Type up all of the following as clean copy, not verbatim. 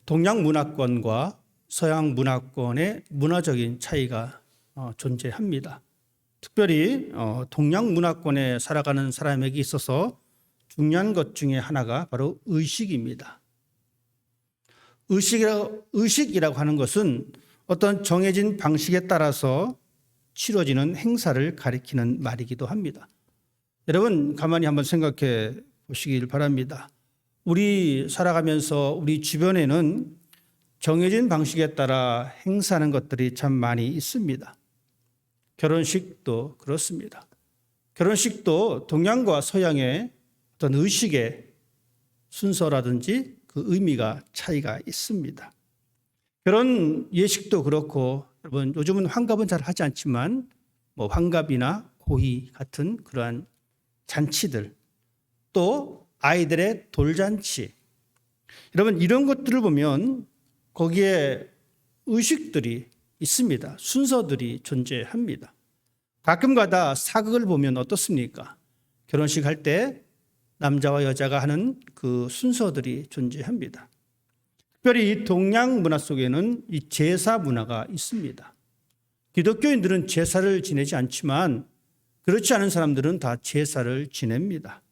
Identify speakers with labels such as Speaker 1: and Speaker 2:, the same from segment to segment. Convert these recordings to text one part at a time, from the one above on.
Speaker 1: 동양 문화권과 서양 문화권의 문화적인 차이가 존재합니다. 특별히 동양 문화권에 살아가는 사람에게 있어서 중요한 것 중에 하나가 바로 의식입니다. 의식이라고 하는 것은 어떤 정해진 방식에 따라서 치러지는 행사를 가리키는 말이기도 합니다. 여러분 가만히 한번 생각해 보시길 바랍니다. 우리 살아가면서 우리 주변에는 정해진 방식에 따라 행사하는 것들이 참 많이 있습니다. 결혼식도 그렇습니다. 결혼식도 동양과 서양의 어떤 의식의 순서라든지 그 의미가 차이가 있습니다. 결혼 예식도 그렇고 여러분 요즘은 환갑은 잘 하지 않지만 환갑이나 고이 같은 그러한 잔치들 또 아이들의 돌잔치 여러분 이런 것들을 보면 거기에 의식들이 있습니다. 순서들이 존재합니다. 가끔가다 사극을 보면 어떻습니까? 결혼식 할 때 남자와 여자가 하는 그 순서들이 존재합니다. 특별히 이 동양 문화 속에는 이 제사 문화가 있습니다. 기독교인들은 제사를 지내지 않지만 그렇지 않은 사람들은 다 제사를 지냅니다.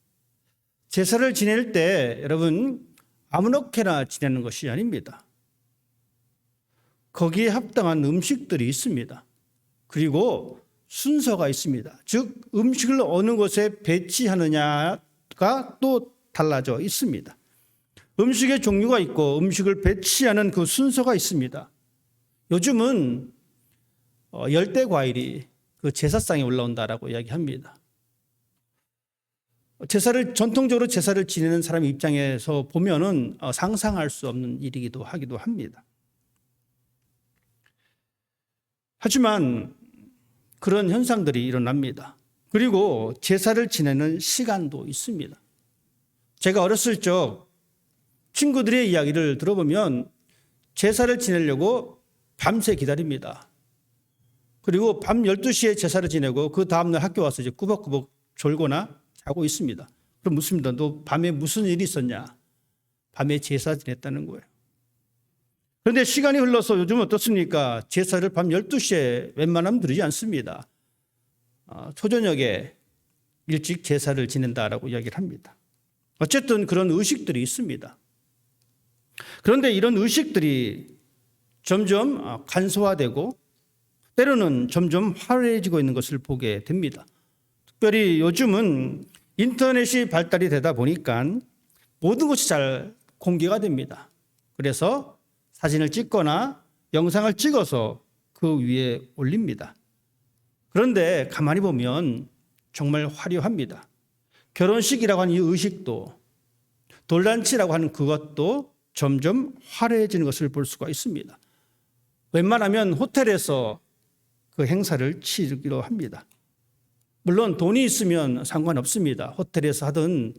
Speaker 1: 제사를 지낼 때 여러분 아무렇게나 지내는 것이 아닙니다. 거기에 합당한 음식들이 있습니다. 그리고 순서가 있습니다. 즉 음식을 어느 곳에 배치하느냐가 또 달라져 있습니다. 음식의 종류가 있고 음식을 배치하는 그 순서가 있습니다. 요즘은 열대 과일이 그 제사상에 올라온다라고 이야기합니다. 전통적으로 제사를 지내는 사람 입장에서 보면은 상상할 수 없는 일이기도 하기도 합니다. 하지만 그런 현상들이 일어납니다. 그리고 제사를 지내는 시간도 있습니다. 제가 어렸을 적 친구들의 이야기를 들어보면 제사를 지내려고 밤새 기다립니다. 그리고 밤 12시에 제사를 지내고 그 다음날 학교 와서 이제 꾸벅꾸벅 졸거나 자고 있습니다. 그럼 묻습니다. 너 밤에 무슨 일이 있었냐? 밤에 제사 지냈다는 거예요. 그런데 시간이 흘러서 요즘 어떻습니까? 제사를 밤 12시에 웬만하면 드리지 않습니다. 초저녁에 일찍 제사를 지낸다라고 이야기를 합니다. 어쨌든 그런 의식들이 있습니다. 그런데 이런 의식들이 점점 간소화되고 때로는 점점 화려해지고 있는 것을 보게 됩니다. 특별히 요즘은 인터넷이 발달이 되다 보니까 모든 것이 잘 공개가 됩니다. 그래서 사진을 찍거나 영상을 찍어서 그 위에 올립니다. 그런데 가만히 보면 정말 화려합니다. 결혼식이라고 하는 이 의식도 돌잔치라고 하는 그것도 점점 화려해지는 것을 볼 수가 있습니다. 웬만하면 호텔에서 그 행사를 치르기로 합니다. 물론 돈이 있으면 상관없습니다. 호텔에서 하든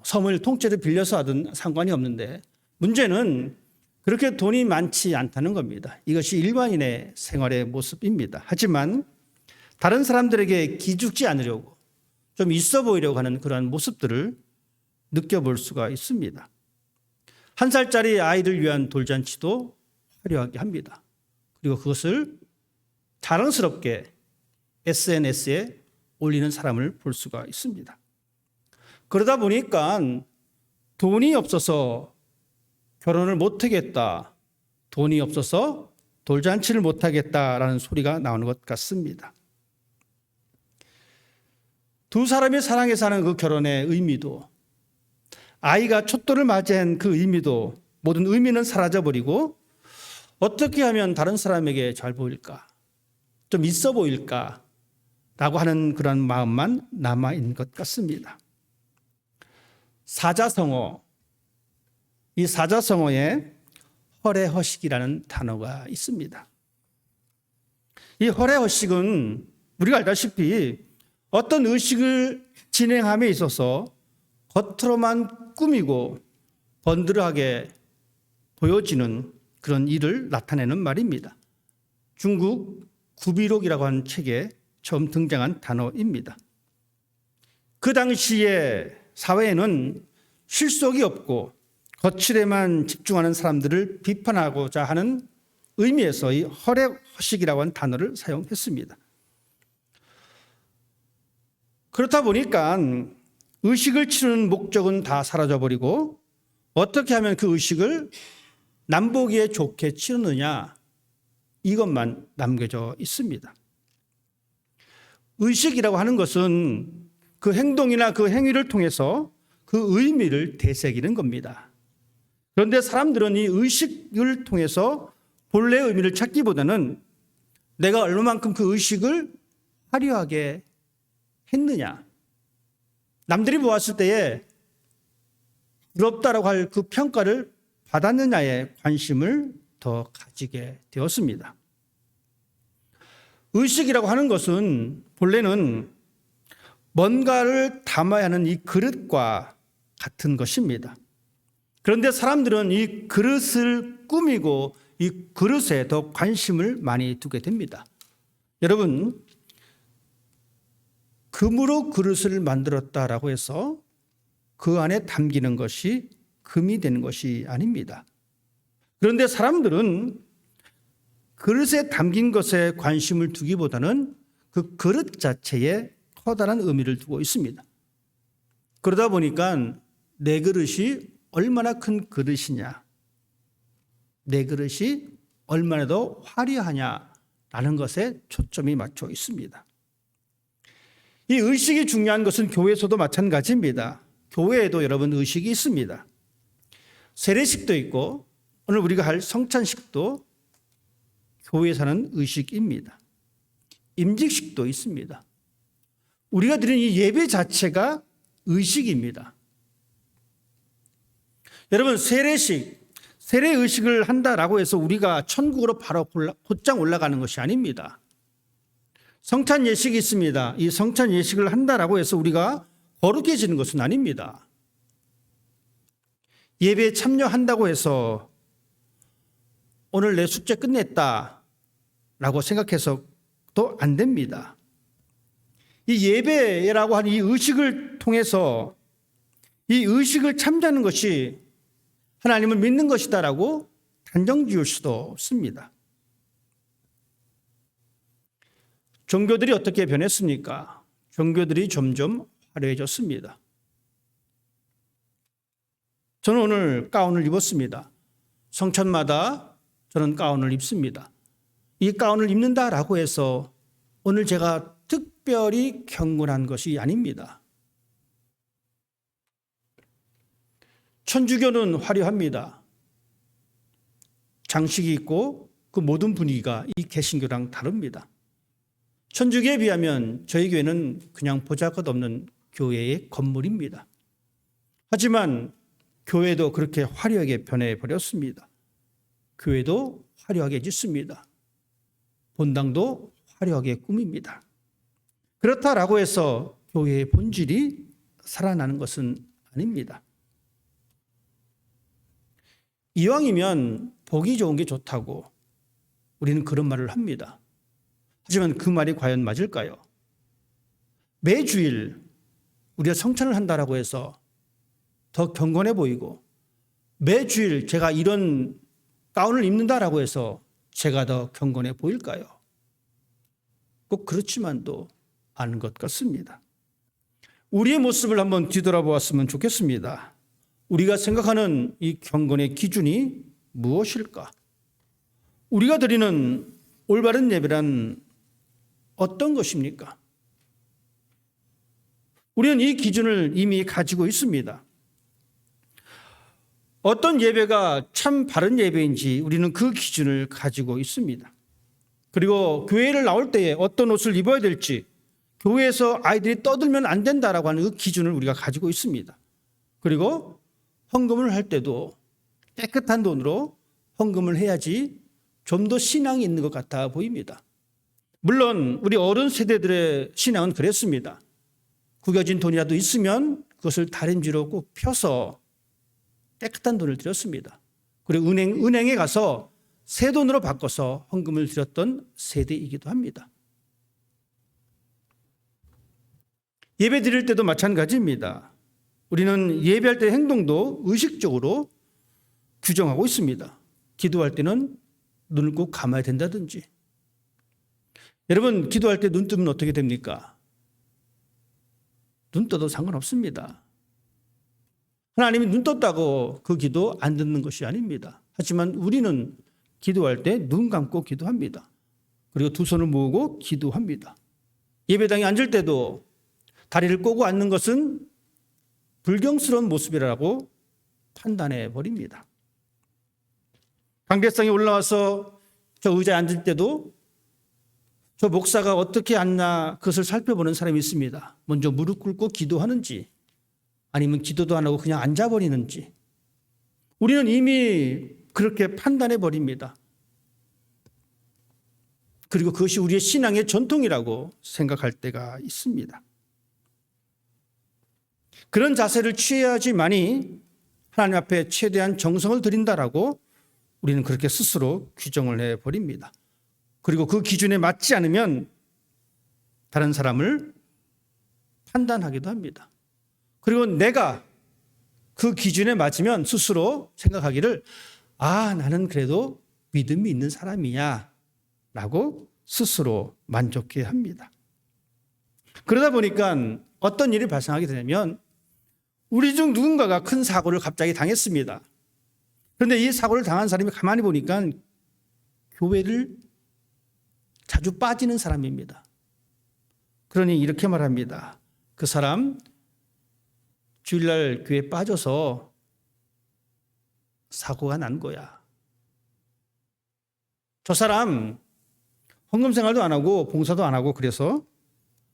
Speaker 1: 섬을 통째로 빌려서 하든 상관이 없는데 문제는 그렇게 돈이 많지 않다는 겁니다. 이것이 일반인의 생활의 모습입니다. 하지만 다른 사람들에게 기죽지 않으려고 좀 있어 보이려고 하는 그러한 모습들을 느껴볼 수가 있습니다. 1살짜리 아이를 위한 돌잔치도 화려하게 합니다. 그리고 그것을 자랑스럽게 SNS에 올리는 사람을 볼 수가 있습니다. 그러다 보니까 돈이 없어서 결혼을 못하겠다, 돈이 없어서 돌잔치를 못하겠다라는 소리가 나오는 것 같습니다. 두 사람이 사랑해서 하는 그 결혼의 의미도 아이가 촛돌을 맞이한 그 의미도 모든 의미는 사라져버리고 어떻게 하면 다른 사람에게 잘 보일까? 좀 있어 보일까? 라고 하는 그런 마음만 남아있는 것 같습니다. 사자성어, 이 사자성어에 허례허식이라는 단어가 있습니다. 이 허례허식은 우리가 알다시피 어떤 의식을 진행함에 있어서 겉으로만 꾸미고 번들하게 보여지는 그런 일을 나타내는 말입니다. 중국 구비록이라고 하는 책에 처음 등장한 단어입니다. 그 당시에 사회에는 실속이 없고 거칠에만 집중하는 사람들을 비판하고자 하는 의미에서 이 허례허식이라고 하는 단어를 사용했습니다. 그렇다 보니까 의식을 치르는 목적은 다 사라져버리고 어떻게 하면 그 의식을 남보기에 좋게 치르느냐, 이것만 남겨져 있습니다. 의식이라고 하는 것은 그 행동이나 그 행위를 통해서 그 의미를 되새기는 겁니다. 그런데 사람들은 이 의식을 통해서 본래의 의미를 찾기보다는 내가 얼마만큼 그 의식을 화려하게 했느냐, 남들이 보았을 때에 부럽다라고 할 그 평가를 받았느냐에 관심을 더 가지게 되었습니다. 의식이라고 하는 것은 본래는 뭔가를 담아야 하는 이 그릇과 같은 것입니다. 그런데 사람들은 이 그릇을 꾸미고 이 그릇에 더 관심을 많이 두게 됩니다. 여러분, 금으로 그릇을 만들었다라고 해서 그 안에 담기는 것이 금이 되는 것이 아닙니다. 그런데 사람들은 그릇에 담긴 것에 관심을 두기보다는 그 그릇 자체에 커다란 의미를 두고 있습니다. 그러다 보니까 내 그릇이 얼마나 큰 그릇이냐, 내 그릇이 얼마나 더 화려하냐라는 것에 초점이 맞춰 있습니다. 이 의식이 중요한 것은 교회에서도 마찬가지입니다. 교회에도 여러분 의식이 있습니다. 세례식도 있고 오늘 우리가 할 성찬식도 교회에서 하는 의식입니다. 임직식도 있습니다. 우리가 드리는 이 예배 자체가 의식입니다. 여러분, 세례 의식을 한다라고 해서 우리가 천국으로 바로 곧장 올라가는 것이 아닙니다. 성찬 예식이 있습니다. 이 성찬 예식을 한다라고 해서 우리가 거룩해지는 것은 아닙니다. 예배에 참여한다고 해서 오늘 내 숙제 끝냈다라고 생각해서도 안 됩니다. 이 예배라고 하는 이 의식을 통해서 이 의식을 참여하는 것이 하나님을 믿는 것이다라고 단정 지을 수도 없습니다. 종교들이 어떻게 변했습니까? 종교들이 점점 화려해졌습니다. 저는 오늘 가운을 입었습니다. 성찬마다 저는 가운을 입습니다. 이 가운을 입는다라고 해서 오늘 제가 특별히 경건한 것이 아닙니다. 천주교는 화려합니다. 장식이 있고 그 모든 분위기가 이 개신교랑 다릅니다. 천주교에 비하면 저희 교회는 그냥 보잘것없는 교회의 건물입니다. 하지만 교회도 그렇게 화려하게 변해버렸습니다. 교회도 화려하게 짓습니다. 본당도 화려하게 꾸밉니다. 그렇다라고 해서 교회의 본질이 살아나는 것은 아닙니다. 이왕이면 보기 좋은 게 좋다고 우리는 그런 말을 합니다. 하지만 그 말이 과연 맞을까요? 매주일 우리가 성찬을 한다라고 해서 더 경건해 보이고 매주일 제가 이런 가운을 입는다라고 해서 제가 더 경건해 보일까요? 꼭 그렇지만도 않은 것 같습니다. 우리의 모습을 한번 뒤돌아보았으면 좋겠습니다. 우리가 생각하는 이 경건의 기준이 무엇일까? 우리가 드리는 올바른 예배란 어떤 것입니까? 우리는 이 기준을 이미 가지고 있습니다. 어떤 예배가 참 바른 예배인지 우리는 그 기준을 가지고 있습니다. 그리고 교회를 나올 때에 어떤 옷을 입어야 될지, 교회에서 아이들이 떠들면 안 된다라고 하는 그 기준을 우리가 가지고 있습니다. 그리고 헌금을 할 때도 깨끗한 돈으로 헌금을 해야지 좀 더 신앙이 있는 것 같아 보입니다. 물론 우리 어른 세대들의 신앙은 그랬습니다. 구겨진 돈이라도 있으면 그것을 다림쥐로 꼭 펴서 깨끗한 돈을 드렸습니다. 그리고 은행에 가서 새 돈으로 바꿔서 헌금을 드렸던 세대이기도 합니다. 예배 드릴 때도 마찬가지입니다. 우리는 예배할 때 행동도 의식적으로 규정하고 있습니다. 기도할 때는 눈을 꼭 감아야 된다든지. 여러분, 기도할 때 눈 뜨면 어떻게 됩니까? 눈 떠도 상관없습니다. 하나님이 눈 떴다고 그 기도 안 듣는 것이 아닙니다. 하지만 우리는 기도할 때 눈 감고 기도합니다. 그리고 두 손을 모으고 기도합니다. 예배당에 앉을 때도 다리를 꼬고 앉는 것은 불경스러운 모습이라고 판단해 버립니다. 강대상에 올라와서 저 의자에 앉을 때도 저 목사가 어떻게 앉나 그것을 살펴보는 사람이 있습니다. 먼저 무릎 꿇고 기도하는지 아니면 기도도 안 하고 그냥 앉아버리는지. 우리는 이미 그렇게 판단해 버립니다. 그리고 그것이 우리의 신앙의 전통이라고 생각할 때가 있습니다. 그런 자세를 취해야지만이 하나님 앞에 최대한 정성을 드린다라고 우리는 그렇게 스스로 규정을 해버립니다. 그리고 그 기준에 맞지 않으면 다른 사람을 판단하기도 합니다. 그리고 내가 그 기준에 맞으면 스스로 생각하기를 나는 그래도 믿음이 있는 사람이야 라고 스스로 만족해 합니다. 그러다 보니까 어떤 일이 발생하게 되냐면 우리 중 누군가가 큰 사고를 갑자기 당했습니다. 그런데 이 사고를 당한 사람이 가만히 보니까 교회를 자주 빠지는 사람입니다. 그러니 이렇게 말합니다. 그 사람 주일날 교회에 빠져서 사고가 난 거야. 저 사람 헌금 생활도 안 하고 봉사도 안 하고 그래서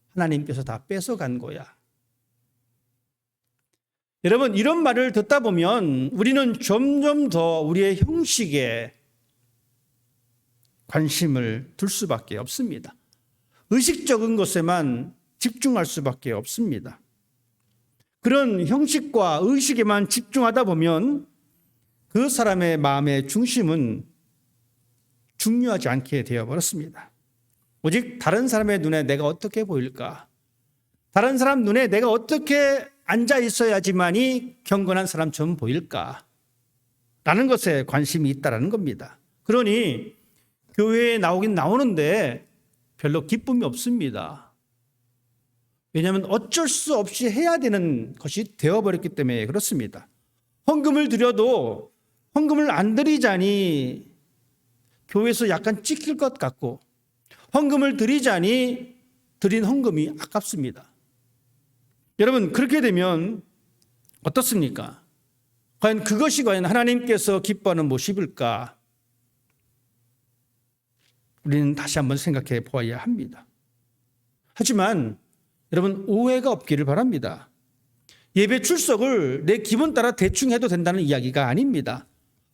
Speaker 1: 하나님께서 다 뺏어간 거야. 여러분, 이런 말을 듣다 보면 우리는 점점 더 우리의 형식에 관심을 둘 수밖에 없습니다. 의식적인 것에만 집중할 수밖에 없습니다. 그런 형식과 의식에만 집중하다 보면 그 사람의 마음의 중심은 중요하지 않게 되어버렸습니다. 오직 다른 사람의 눈에 내가 어떻게 보일까? 다른 사람 눈에 내가 어떻게 앉아 있어야지만이 경건한 사람처럼 보일까? 라는 것에 관심이 있다는 겁니다. 그러니 교회에 나오긴 나오는데 별로 기쁨이 없습니다. 왜냐하면 어쩔 수 없이 해야 되는 것이 되어버렸기 때문에 그렇습니다. 헌금을 드려도 헌금을 안 드리자니 교회에서 약간 찍힐 것 같고 헌금을 드리자니 드린 헌금이 아깝습니다. 여러분, 그렇게 되면 어떻습니까? 과연 그것이 과연 하나님께서 기뻐하는 모습일까? 우리는 다시 한번 생각해 보아야 합니다. 하지만 여러분, 오해가 없기를 바랍니다. 예배 출석을 내 기분 따라 대충 해도 된다는 이야기가 아닙니다.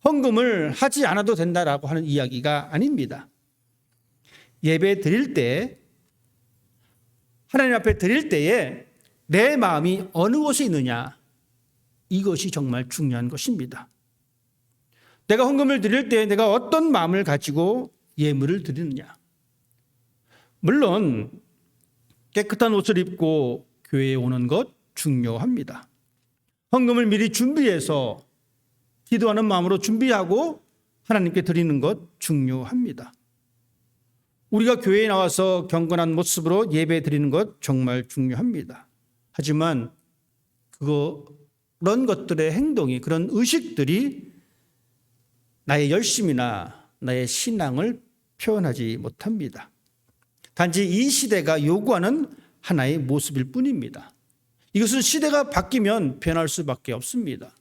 Speaker 1: 헌금을 하지 않아도 된다라고 하는 이야기가 아닙니다. 예배 드릴 때, 하나님 앞에 드릴 때에 내 마음이 어느 곳에 있느냐, 이것이 정말 중요한 것입니다. 내가 헌금을 드릴 때 내가 어떤 마음을 가지고 예물을 드리느냐. 물론 깨끗한 옷을 입고 교회에 오는 것 중요합니다. 헌금을 미리 준비해서 기도하는 마음으로 준비하고 하나님께 드리는 것 중요합니다. 우리가 교회에 나와서 경건한 모습으로 예배 드리는 것 정말 중요합니다. 하지만 그런 것들의 행동이, 그런 의식들이 나의 열심이나 나의 신앙을 표현하지 못합니다. 단지 이 시대가 요구하는 하나의 모습일 뿐입니다. 이것은 시대가 바뀌면 변할 수밖에 없습니다.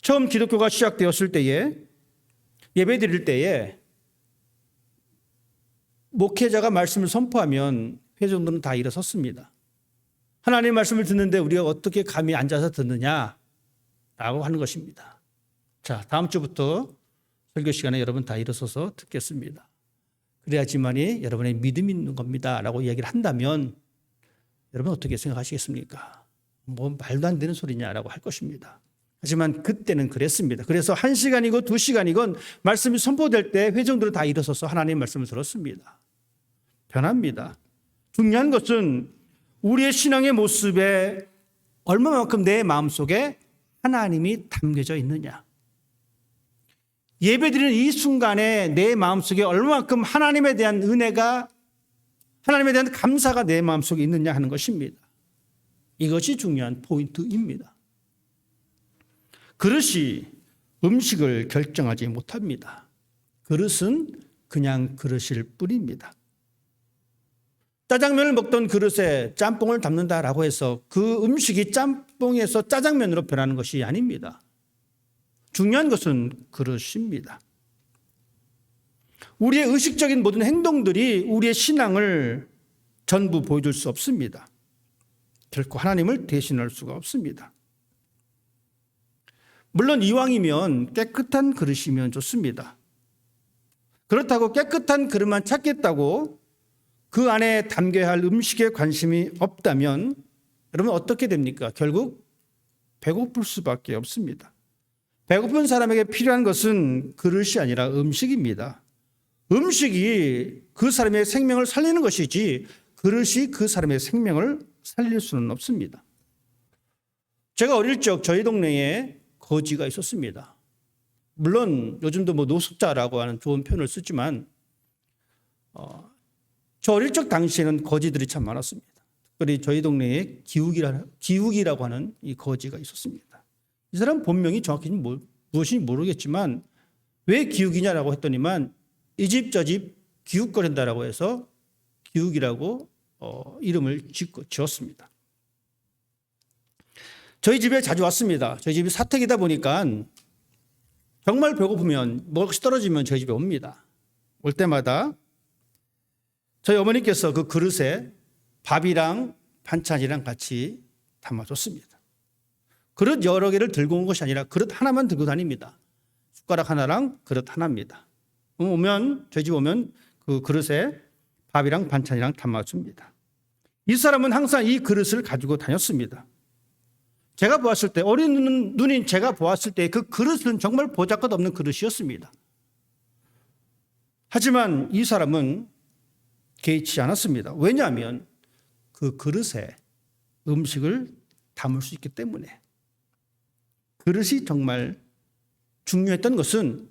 Speaker 1: 처음 기독교가 시작되었을 때에, 예배 드릴 때에 목회자가 말씀을 선포하면 회중들은 다 일어섰습니다. 하나님의 말씀을 듣는데 우리가 어떻게 감히 앉아서 듣느냐라고 하는 것입니다. 자, 다음 주부터 설교 시간에 여러분 다 일어서서 듣겠습니다. 그래야지만이 여러분의 믿음이 있는 겁니다 라고 이야기를 한다면 여러분 어떻게 생각하시겠습니까? 뭐 말도 안 되는 소리냐라고 할 것입니다. 하지만 그때는 그랬습니다. 그래서 1시간이고 2시간이건 말씀이 선포될 때 회중들은 다 일어서서 하나님의 말씀을 들었습니다. 변합니다. 중요한 것은 우리의 신앙의 모습에 얼마만큼 내 마음속에 하나님이 담겨져 있느냐. 예배드리는 이 순간에 내 마음속에 얼마만큼 하나님에 대한 은혜가, 하나님에 대한 감사가 내 마음속에 있느냐 하는 것입니다. 이것이 중요한 포인트입니다. 그릇이 음식을 결정하지 못합니다. 그릇은 그냥 그릇일 뿐입니다. 짜장면을 먹던 그릇에 짬뽕을 담는다라고 해서 그 음식이 짬뽕에서 짜장면으로 변하는 것이 아닙니다. 중요한 것은 그릇입니다. 우리의 의식적인 모든 행동들이 우리의 신앙을 전부 보여줄 수 없습니다. 결코 하나님을 대신할 수가 없습니다. 물론 이왕이면 깨끗한 그릇이면 좋습니다. 그렇다고 깨끗한 그릇만 찾겠다고 그 안에 담겨야 할 음식에 관심이 없다면 여러분 어떻게 됩니까? 결국 배고플 수밖에 없습니다. 배고픈 사람에게 필요한 것은 그릇이 아니라 음식입니다. 음식이 그 사람의 생명을 살리는 것이지 그릇이 그 사람의 생명을 살릴 수는 없습니다. 제가 어릴 적 저희 동네에 거지가 있었습니다. 물론 요즘도 노숙자라고 하는 좋은 표현을 쓰지만 저 어릴 적 당시에는 거지들이 참 많았습니다. 특별히 저희 동네에 기욱이라고 하는 이 거지가 있었습니다. 이 사람 본명이 정확히 무엇인지 모르겠지만 왜 기욱이냐라고 했더니만 이 집 저 집 기웃거린다라고 해서 기욱이라고 이름을 지었습니다. 저희 집에 자주 왔습니다. 저희 집이 사택이다 보니까 정말 배고프면 먹을 것이 떨어지면 저희 집에 옵니다. 올 때마다 저희 어머니께서 그 그릇에 밥이랑 반찬이랑 같이 담아줬습니다. 그릇 여러 개를 들고 온 것이 아니라 그릇 하나만 들고 다닙니다. 숟가락 하나랑 그릇 하나입니다. 저희 집 오면 그 그릇에 밥이랑 반찬이랑 담아줍니다. 이 사람은 항상 이 그릇을 가지고 다녔습니다. 제가 보았을 때, 어린 눈인 제가 보았을 때 그 그릇은 정말 보잘것없는 그릇이었습니다. 하지만 이 사람은 개의치 않았습니다. 왜냐하면 그 그릇에 음식을 담을 수 있기 때문에. 그릇이 정말 중요했던 것은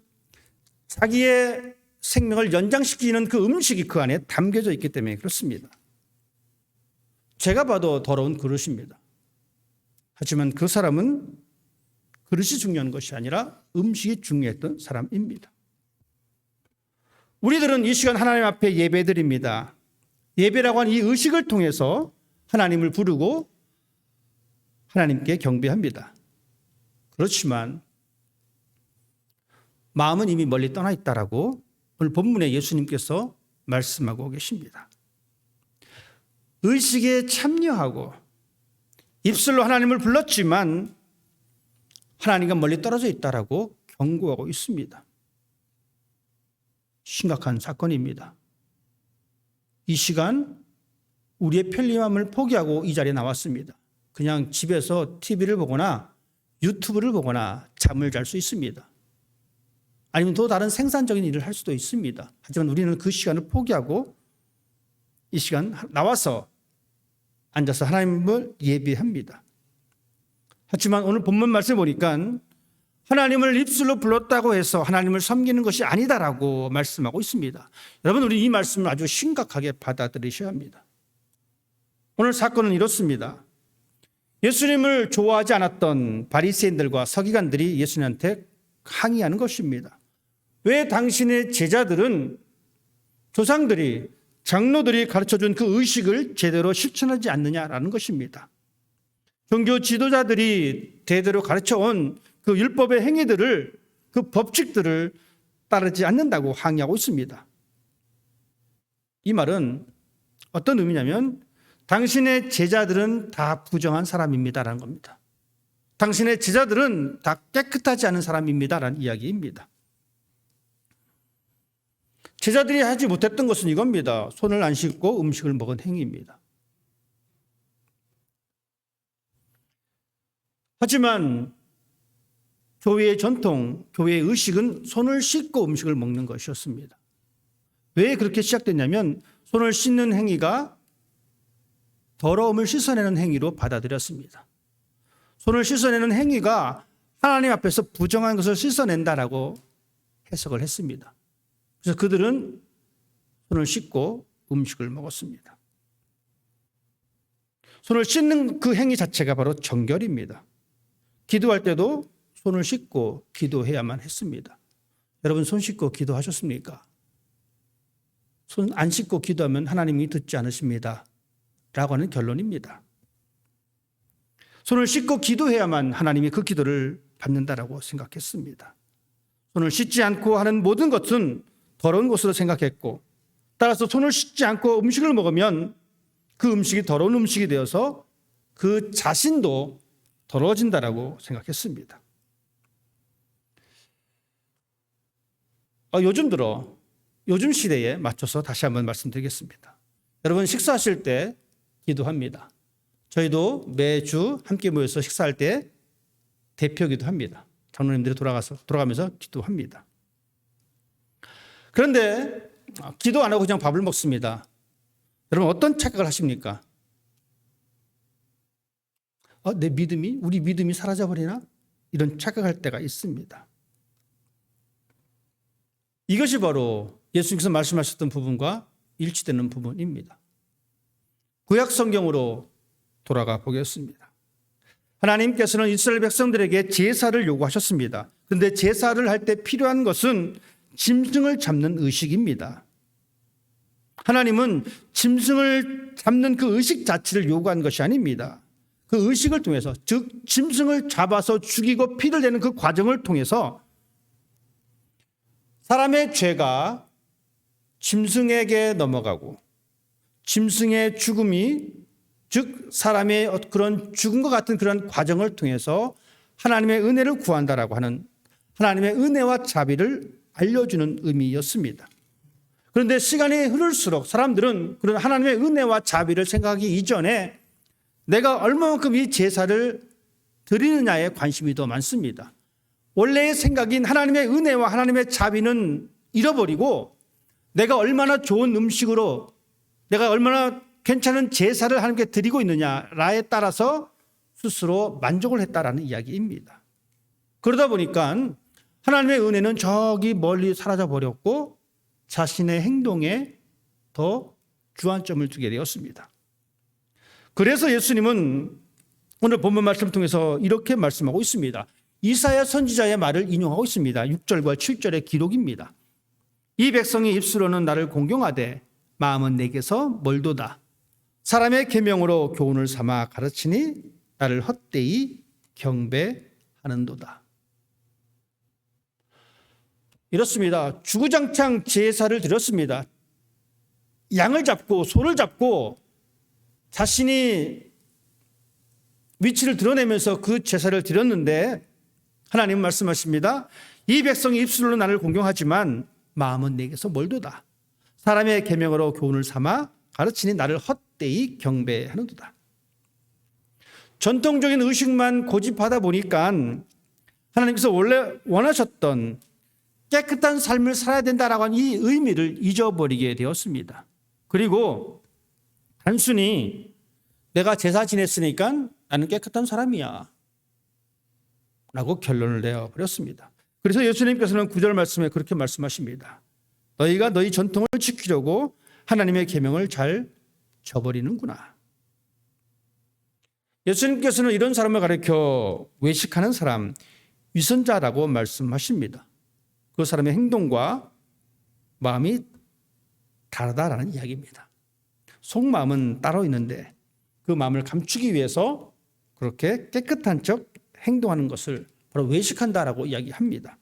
Speaker 1: 자기의 생명을 연장시키는 그 음식이 그 안에 담겨져 있기 때문에 그렇습니다. 제가 봐도 더러운 그릇입니다. 하지만 그 사람은 그릇이 중요한 것이 아니라 음식이 중요했던 사람입니다. 우리들은 이 시간 하나님 앞에 예배드립니다. 예배라고 하는 이 의식을 통해서 하나님을 부르고 하나님께 경배합니다. 그렇지만 마음은 이미 멀리 떠나 있다라고 오늘 본문에 예수님께서 말씀하고 계십니다. 의식에 참여하고 입술로 하나님을 불렀지만 하나님과 멀리 떨어져 있다라고 경고하고 있습니다. 심각한 사건입니다. 이 시간 우리의 편리함을 포기하고 이 자리에 나왔습니다. 그냥 집에서 TV를 보거나 유튜브를 보거나 잠을 잘 수 있습니다. 아니면 또 다른 생산적인 일을 할 수도 있습니다. 하지만 우리는 그 시간을 포기하고 이 시간 나와서 앉아서 하나님을 예배합니다. 하지만 오늘 본문 말씀 보니까 하나님을 입술로 불렀다고 해서 하나님을 섬기는 것이 아니다라고 말씀하고 있습니다. 여러분, 우리 이 말씀을 아주 심각하게 받아들이셔야 합니다. 오늘 사건은 이렇습니다. 예수님을 좋아하지 않았던 바리새인들과 서기관들이 예수님한테 항의하는 것입니다. 왜 당신의 제자들은 조상들이 장로들이 가르쳐준 그 의식을 제대로 실천하지 않느냐라는 것입니다. 종교 지도자들이 대대로 가르쳐온 그 율법의 행위들을, 그 법칙들을 따르지 않는다고 항의하고 있습니다. 이 말은 어떤 의미냐면 당신의 제자들은 다 부정한 사람입니다라는 겁니다. 당신의 제자들은 다 깨끗하지 않은 사람입니다라는 이야기입니다. 제자들이 하지 못했던 것은 이겁니다. 손을 안 씻고 음식을 먹은 행위입니다. 하지만 교회의 전통, 교회의 의식은 손을 씻고 음식을 먹는 것이었습니다. 왜 그렇게 시작됐냐면 손을 씻는 행위가 더러움을 씻어내는 행위로 받아들였습니다. 손을 씻어내는 행위가 하나님 앞에서 부정한 것을 씻어낸다라고 해석을 했습니다. 그래서 그들은 손을 씻고 음식을 먹었습니다. 손을 씻는 그 행위 자체가 바로 정결입니다. 기도할 때도 손을 씻고 기도해야만 했습니다. 여러분 손 씻고 기도하셨습니까? 손 안 씻고 기도하면 하나님이 듣지 않으십니다. 라고 하는 결론입니다. 손을 씻고 기도해야만 하나님이 그 기도를 받는다라고 생각했습니다. 손을 씻지 않고 하는 모든 것은 더러운 것으로 생각했고, 따라서 손을 씻지 않고 음식을 먹으면 그 음식이 더러운 음식이 되어서 그 자신도 더러워진다라고 생각했습니다. 요즘 시대에 맞춰서 다시 한번 말씀드리겠습니다. 여러분 식사하실 때 기도합니다. 저희도 매주 함께 모여서 식사할 때 대표기도 합니다. 장로님들이 돌아가면서 기도합니다. 그런데 기도 안 하고 그냥 밥을 먹습니다. 여러분 어떤 착각을 하십니까? 우리 믿음이 사라져버리나? 이런 착각할 때가 있습니다. 이것이 바로 예수님께서 말씀하셨던 부분과 일치되는 부분입니다. 구약 성경으로 돌아가 보겠습니다. 하나님께서는 이스라엘 백성들에게 제사를 요구하셨습니다. 그런데 제사를 할 때 필요한 것은 짐승을 잡는 의식입니다. 하나님은 짐승을 잡는 그 의식 자체를 요구한 것이 아닙니다. 그 의식을 통해서, 즉 짐승을 잡아서 죽이고 피를 내는 그 과정을 통해서 사람의 죄가 짐승에게 넘어가고 짐승의 죽음이, 즉 사람의 그런 죽음과 같은 그런 과정을 통해서 하나님의 은혜를 구한다라고 하는 하나님의 은혜와 자비를 알려주는 의미였습니다. 그런데 시간이 흐를수록 사람들은 그런 하나님의 은혜와 자비를 생각하기 이전에 내가 얼마만큼 이 제사를 드리느냐에 관심이 더 많습니다. 원래의 생각인 하나님의 은혜와 하나님의 자비는 잃어버리고 내가 얼마나 좋은 음식으로, 내가 얼마나 괜찮은 제사를 하나님께 드리고 있느냐에 따라서 스스로 만족을 했다라는 이야기입니다. 그러다 보니까 하나님의 은혜는 저기 멀리 사라져 버렸고 자신의 행동에 더 주안점을 두게 되었습니다. 그래서 예수님은 오늘 본문 말씀을 통해서 이렇게 말씀하고 있습니다. 이사야 선지자의 말을 인용하고 있습니다. 6절과 7절의 기록입니다. 이 백성이 입술로는 나를 공경하되 마음은 내게서 멀도다. 사람의 계명으로 교훈을 삼아 가르치니 나를 헛되이 경배하는도다. 이렇습니다. 주구장창 제사를 드렸습니다. 양을 잡고 소를 잡고 자신이 위치를 드러내면서 그 제사를 드렸는데 하나님은 말씀하십니다. 이 백성이 입술로 나를 공경하지만 마음은 내게서 멀도다. 사람의 계명으로 교훈을 삼아 가르치니 나를 헛되이 경배하는도다. 전통적인 의식만 고집하다 보니까 하나님께서 원래 원하셨던 깨끗한 삶을 살아야 된다라고 하는 이 의미를 잊어버리게 되었습니다. 그리고 단순히 내가 제사 지냈으니까 나는 깨끗한 사람이야 라고 결론을 내어버렸습니다. 그래서 예수님께서는 9절 말씀에 그렇게 말씀하십니다. 너희가 너희 전통을 지키려고 하나님의 계명을 잘 저버리는구나. 예수님께서는 이런 사람을 가리켜 외식하는 사람, 위선자라고 말씀하십니다. 그 사람의 행동과 마음이 다르다라는 이야기입니다. 속마음은 따로 있는데 그 마음을 감추기 위해서 그렇게 깨끗한 척 행동하는 것을 바로 외식한다라고 이야기합니다.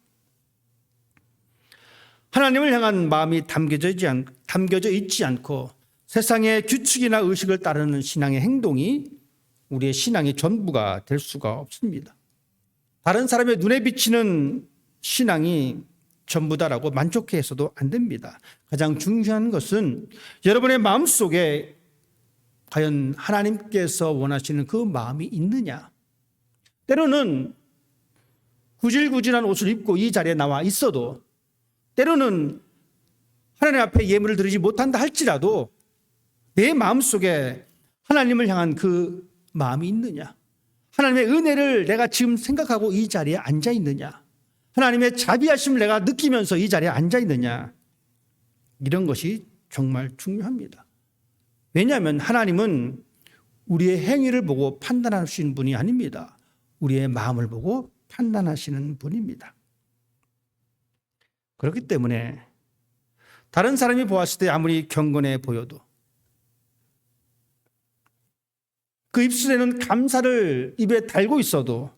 Speaker 1: 하나님을 향한 마음이 담겨져 있지 않고 세상의 규칙이나 의식을 따르는 신앙의 행동이 우리의 신앙의 전부가 될 수가 없습니다. 다른 사람의 눈에 비치는 신앙이 전부다라고 만족해서도 안 됩니다. 가장 중요한 것은 여러분의 마음속에 과연 하나님께서 원하시는 그 마음이 있느냐. 때로는 구질구질한 옷을 입고 이 자리에 나와 있어도, 때로는 하나님 앞에 예물을 드리지 못한다 할지라도 내 마음속에 하나님을 향한 그 마음이 있느냐. 하나님의 은혜를 내가 지금 생각하고 이 자리에 앉아 있느냐? 하나님의 자비하심을 내가 느끼면서 이 자리에 앉아 있느냐? 이런 것이 정말 중요합니다. 왜냐하면 하나님은 우리의 행위를 보고 판단하시는 분이 아닙니다. 우리의 마음을 보고 판단하시는 분입니다. 그렇기 때문에 다른 사람이 보았을 때 아무리 경건해 보여도 그 입술에는 감사를 입에 달고 있어도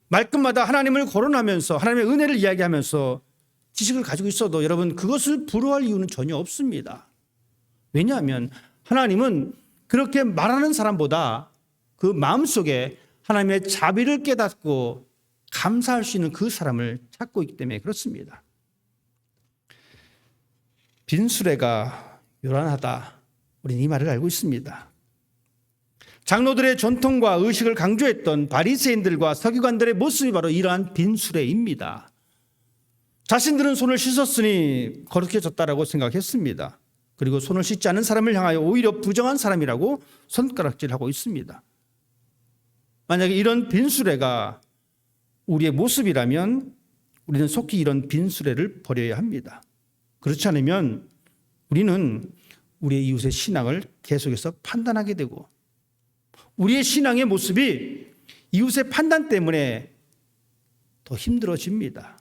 Speaker 1: 말끝마다 하나님을 거론하면서 하나님의 은혜를 이야기하면서 지식을 가지고 있어도 여러분 그것을 부러워할 이유는 전혀 없습니다. 왜냐하면 하나님은 그렇게 말하는 사람보다 그 마음속에 하나님의 자비를 깨닫고 감사할 수 있는 그 사람을 찾고 있기 때문에 그렇습니다. 빈수레가 요란하다. 우리는 이 말을 알고 있습니다. 장로들의 전통과 의식을 강조했던 바리새인들과 서기관들의 모습이 바로 이러한 빈수레입니다. 자신들은 손을 씻었으니 거룩해졌다라고 생각했습니다. 그리고 손을 씻지 않은 사람을 향하여 오히려 부정한 사람이라고 손가락질하고 있습니다. 만약에 이런 빈수레가 우리의 모습이라면 우리는 속히 이런 빈수레를 버려야 합니다. 그렇지 않으면 우리는 우리의 이웃의 신앙을 계속해서 판단하게 되고 우리의 신앙의 모습이 이웃의 판단 때문에 더 힘들어집니다.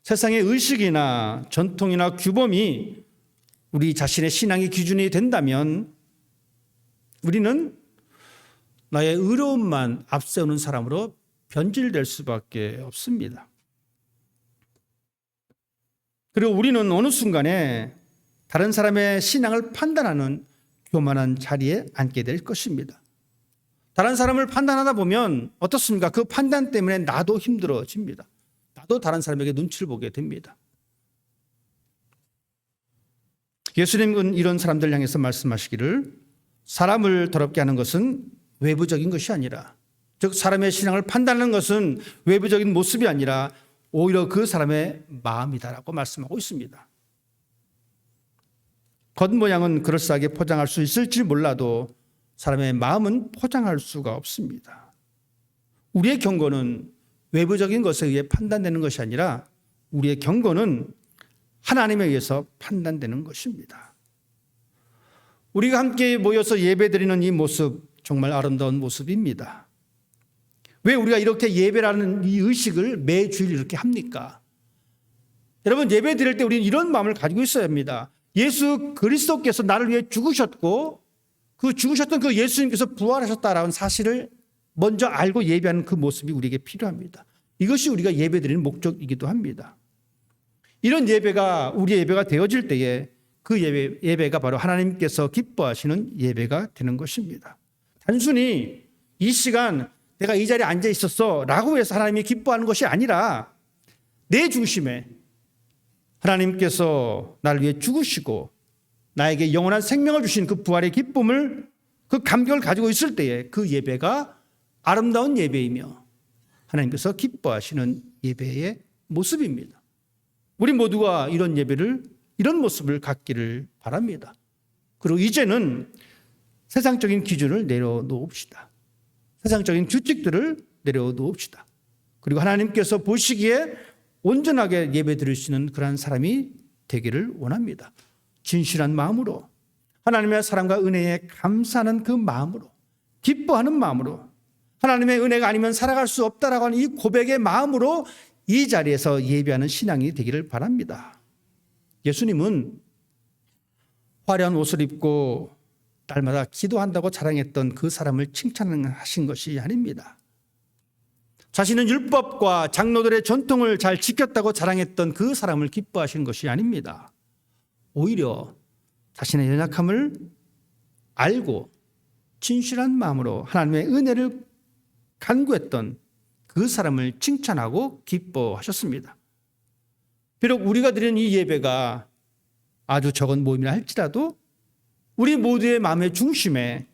Speaker 1: 세상의 의식이나 전통이나 규범이 우리 자신의 신앙의 기준이 된다면 우리는 나의 의로움만 앞세우는 사람으로 변질될 수밖에 없습니다. 그리고 우리는 어느 순간에 다른 사람의 신앙을 판단하는 교만한 자리에 앉게 될 것입니다. 다른 사람을 판단하다 보면 어떻습니까? 그 판단 때문에 나도 힘들어집니다. 나도 다른 사람에게 눈치를 보게 됩니다. 예수님은 이런 사람들 향해서 말씀하시기를 사람을 더럽게 하는 것은 외부적인 것이 아니라 즉 사람의 신앙을 판단하는 것은 외부적인 모습이 아니라 오히려 그 사람의 마음이다라고 말씀하고 있습니다. 겉모양은 그럴싸하게 포장할 수 있을지 몰라도 사람의 마음은 포장할 수가 없습니다. 우리의 경고는 외부적인 것에 의해 판단되는 것이 아니라 우리의 경고는 하나님에 의해서 판단되는 것입니다. 우리가 함께 모여서 예배드리는 이 모습 정말 아름다운 모습입니다. 왜 우리가 이렇게 예배라는 이 의식을 매주일 이렇게 합니까? 여러분 예배 드릴 때 우리는 이런 마음을 가지고 있어야 합니다. 예수 그리스도께서 나를 위해 죽으셨고 그 죽으셨던 그 예수님께서 부활하셨다라는 사실을 먼저 알고 예배하는 그 모습이 우리에게 필요합니다. 이것이 우리가 예배 드리는 목적이기도 합니다. 이런 예배가 우리의 예배가 되어질 때에 그 예배가 바로 하나님께서 기뻐하시는 예배가 되는 것입니다. 단순히 이 시간 내가 이 자리에 앉아 있었어 라고 해서 하나님이 기뻐하는 것이 아니라 내 중심에 하나님께서 나를 위해 죽으시고 나에게 영원한 생명을 주신 그 부활의 기쁨을 그 감격을 가지고 있을 때에 그 예배가 아름다운 예배이며 하나님께서 기뻐하시는 예배의 모습입니다. 우리 모두가 이런 예배를 이런 모습을 갖기를 바랍니다. 그리고 이제는 세상적인 기준을 내려놓읍시다. 세상적인 규칙들을 내려놓읍시다. 그리고 하나님께서 보시기에 온전하게 예배 드릴 수 있는 그러한 사람이 되기를 원합니다. 진실한 마음으로 하나님의 사랑과 은혜에 감사하는 그 마음으로 기뻐하는 마음으로 하나님의 은혜가 아니면 살아갈 수 없다라고 하는 이 고백의 마음으로 이 자리에서 예배하는 신앙이 되기를 바랍니다. 예수님은 화려한 옷을 입고 날마다 기도한다고 자랑했던 그 사람을 칭찬하신 것이 아닙니다. 자신은 율법과 장로들의 전통을 잘 지켰다고 자랑했던 그 사람을 기뻐하신 것이 아닙니다. 오히려 자신의 연약함을 알고 진실한 마음으로 하나님의 은혜를 간구했던 그 사람을 칭찬하고 기뻐하셨습니다. 비록 우리가 드리는 이 예배가 아주 적은 모임이라 할지라도 우리 모두의 마음의 중심에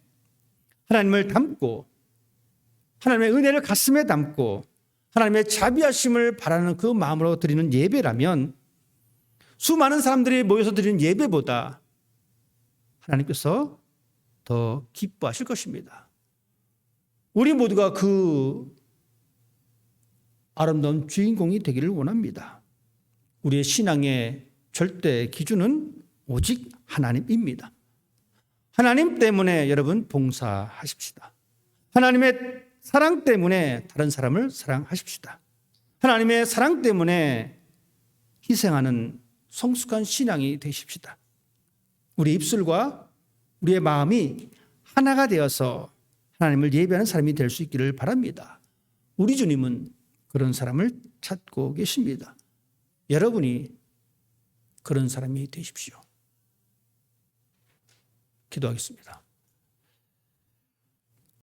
Speaker 1: 하나님을 담고 하나님의 은혜를 가슴에 담고 하나님의 자비하심을 바라는 그 마음으로 드리는 예배라면 수많은 사람들이 모여서 드리는 예배보다 하나님께서 더 기뻐하실 것입니다. 우리 모두가 그 아름다운 주인공이 되기를 원합니다. 우리의 신앙의 절대 기준은 오직 하나님입니다. 하나님 때문에 여러분 봉사하십시다. 하나님의 사랑 때문에 다른 사람을 사랑하십시다. 하나님의 사랑 때문에 희생하는 성숙한 신앙이 되십시다. 우리 입술과 우리의 마음이 하나가 되어서 하나님을 예배하는 사람이 될 수 있기를 바랍니다. 우리 주님은 그런 사람을 찾고 계십니다. 여러분이 그런 사람이 되십시오. 기도하겠습니다.